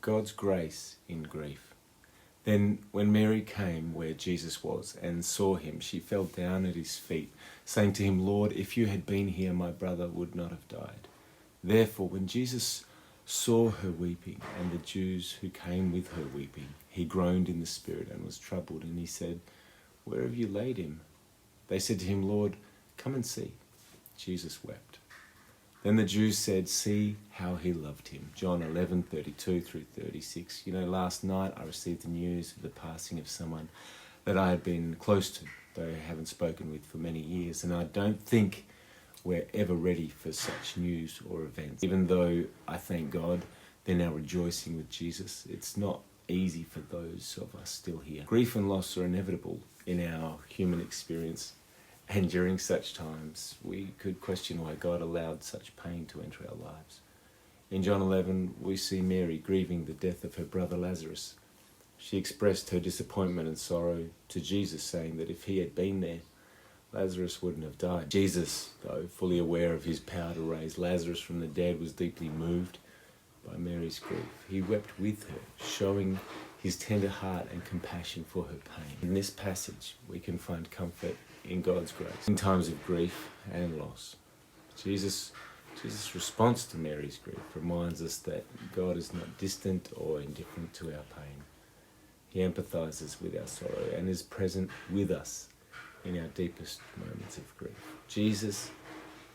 God's grace in grief. Then when Mary came where Jesus was and saw him, she fell down at his feet, saying to him, "Lord, if you had been here, my brother would not have died." Therefore, when Jesus saw her weeping, and the Jews who came with her weeping, he groaned in the spirit and was troubled, and he said, "Where have you laid him?" They said to him, "Lord, come and see." Jesus wept. Then the Jews said, "See how he loved him." John 11:32 through 36. Last night I received the news of the passing of someone that I had been close to, though I haven't spoken with for many years, and I don't think we're ever ready for such news or events. Even though I thank God they're now rejoicing with Jesus, it's not easy for those of us still here. Grief and loss are inevitable in our human experience, and during such times we could question why God allowed such pain to enter our lives. In John 11 we see Mary grieving the death of her brother Lazarus. She expressed her disappointment and sorrow to Jesus, saying that if he had been there, Lazarus wouldn't have died. Jesus, though fully aware of his power to raise Lazarus from the dead, was deeply moved by Mary's grief. He wept with her, showing his tender heart and compassion for her pain. In this passage, we can find comfort in God's grace in times of grief and loss. Jesus' response to Mary's grief reminds us that God is not distant or indifferent to our pain. He empathizes with our sorrow and is present with us in our deepest moments of grief. Jesus,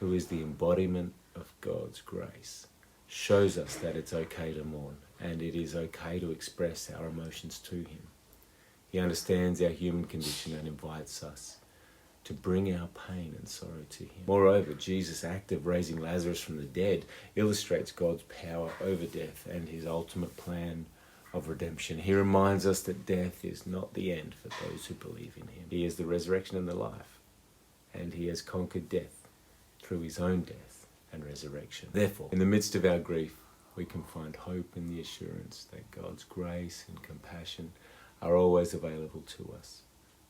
who is the embodiment of God's grace, shows us that it's okay to mourn, and it is okay to express our emotions to him. He understands our human condition and invites us to bring our pain and sorrow to him. Moreover, Jesus' act of raising Lazarus from the dead illustrates God's power over death and his ultimate plan of redemption. He reminds us that death is not the end for those who believe in him. He is the resurrection and the life, and he has conquered death through his own death and resurrection. Therefore, in the midst of our grief, we can find hope in the assurance that God's grace and compassion are always available to us.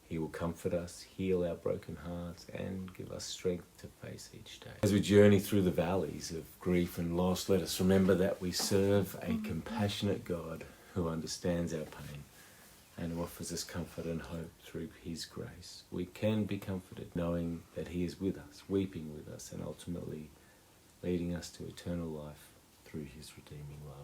He will comfort us, heal our broken hearts, and give us strength to face each day. As we journey through the valleys of grief and loss, let us remember that we serve a compassionate God who understands our pain and who offers us comfort and hope through his grace. We can be comforted knowing that he is with us, weeping with us, and ultimately leading us to eternal life through his redeeming love.